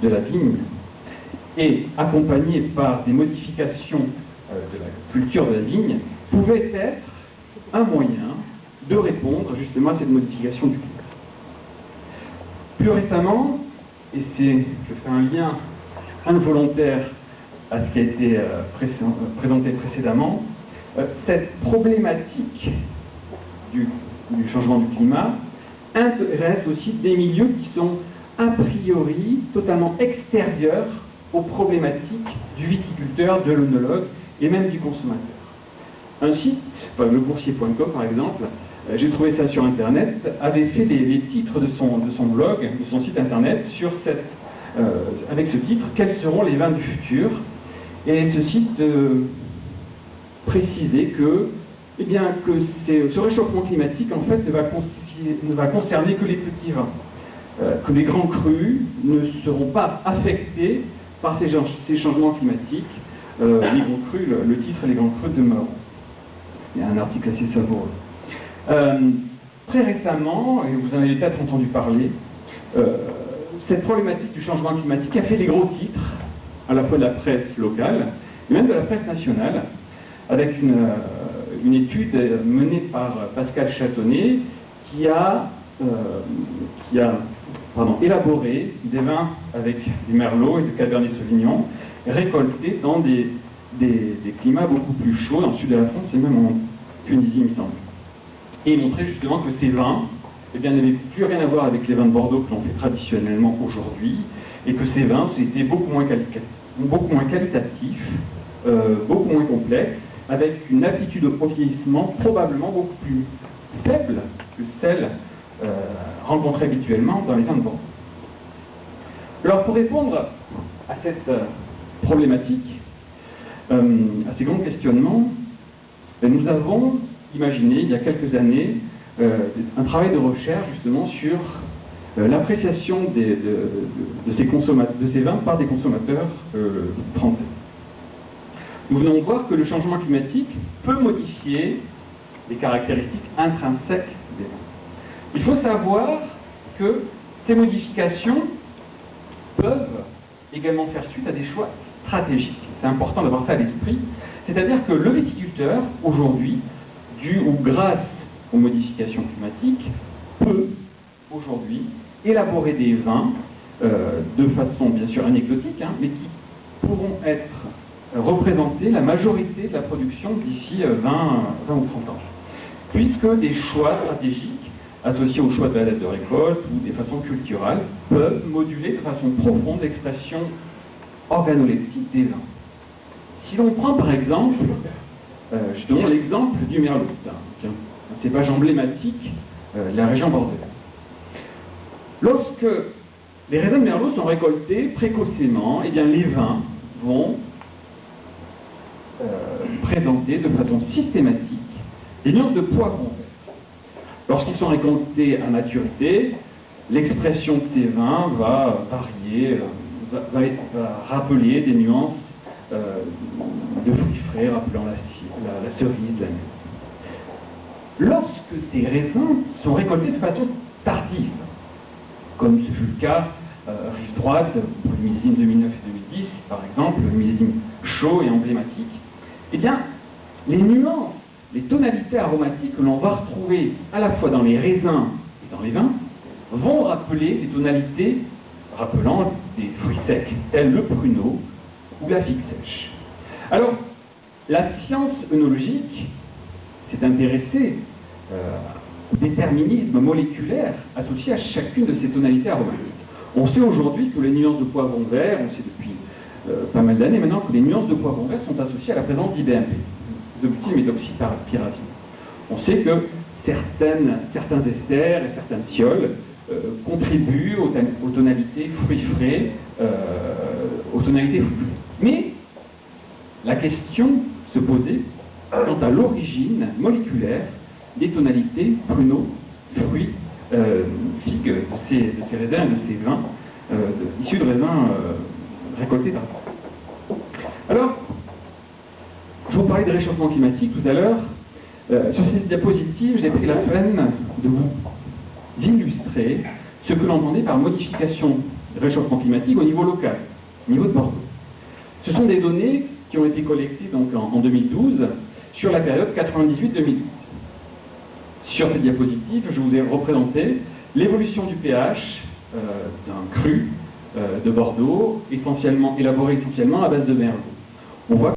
de la vigne et accompagné par des modifications de la culture de la vigne, pouvait être un moyen de répondre justement à cette modification du climat. Plus récemment, et je fais un lien involontaire à ce qui a été présenté précédemment, cette problématique du changement du climat intéresse aussi des milieux qui sont a priori totalement extérieurs aux problématiques du viticulteur, de l'œnologue et même du consommateur. Un site, lecoursier.com par exemple, j'ai trouvé ça sur internet, avait fait les titres de son blog, de son site internet, avec ce titre, quels seront les vins du futur. Et ce site précisait que ce réchauffement climatique en fait ne va concerner que les petits vins, que les grands crus ne seront pas affectés par ces changements climatiques. Les grands crus, le titre les grands crus demeurent. Il y a un article assez savoureux. Très récemment, et vous en avez peut-être entendu parler, cette problématique du changement climatique a fait les gros titres, à la fois de la presse locale et même de la presse nationale, avec une étude menée par Pascal Châtonnet qui a élaboré des vins avec du Merlot et du Cabernet Sauvignon récoltés dans des climats beaucoup plus chauds dans le sud de la France et même en Tunisie, il me semble. Et il montrait justement que ces vins n'avaient plus rien à voir avec les vins de Bordeaux que l'on fait traditionnellement aujourd'hui, et que ces vins étaient beaucoup moins qualitatifs, beaucoup moins complexes, avec une aptitude au vieillissement probablement beaucoup plus faible que celle rencontrée habituellement dans les vins de Bordeaux. Alors pour répondre à cette problématique, à ces grands questionnements, nous avons imaginé il y a quelques années un travail de recherche justement sur l'appréciation de ces vins par des consommateurs français. Nous venons voir que le changement climatique peut modifier les caractéristiques intrinsèques des vins. Il faut savoir que ces modifications peuvent également faire suite à des choix stratégiques. C'est important d'avoir ça à l'esprit. C'est-à-dire que le viticulteur, aujourd'hui, dû ou grâce aux modifications climatiques, peut aujourd'hui élaborer des vins de façon bien sûr anecdotique, mais qui pourront être représenter la majorité de la production d'ici 20 ou 30 ans. Puisque des choix stratégiques associés au choix de la date de récolte ou des façons culturelles peuvent moduler de façon profonde l'expression organoleptique des vins. Si l'on prend par exemple, je donne l'exemple du Merlot, un cépage emblématique de la région bordelaise. Lorsque les raisins de Merlot sont récoltés précocement, les vins vont présenter de façon systématique des nuances de poivron vert. Lorsqu'ils sont récoltés à maturité, l'expression de ces vins va varier, va rappeler des nuances de fruits frais, rappelant la cerise, la nuit. Lorsque ces raisins sont récoltés de façon tardive, comme ce fut le cas rive droite pour les millésimes 2009 et 2010, par exemple, le millésime chaud et emblématique, les nuances, les tonalités aromatiques que l'on va retrouver à la fois dans les raisins et dans les vins vont rappeler des tonalités rappelant des fruits secs, tels le pruneau ou la figue sèche. Alors, la science œnologique s'est intéressée au déterminisme moléculaire associé à chacune de ces tonalités aromatiques. On sait aujourd'hui que les nuances de poivron vert, on sait depuis pas mal d'années maintenant que les nuances de poivron vert sont associées à la présence d'IBMP, d'oxyméthoxypyrazine. On sait que certains esters et certains thiols contribuent aux tonalités fruits frais, Mais la question se posait quant à l'origine moléculaire des tonalités pruneaux, fruits, figues de ces raisins et de ces vins issus de raisins récoltés par terre. Alors, je vous parlais de réchauffement climatique tout à l'heure. Sur cette diapositive, j'ai pris la peine de vous illustrer ce que l'on entendait par modification réchauffement climatique au niveau local, au niveau de Bordeaux. Ce sont des données qui ont été collectées donc en 2012 sur la période 98-2010. Sur cette diapositive, je vous ai représenté l'évolution du pH d'un cru de Bordeaux, élaboré essentiellement à base de merlot. On voit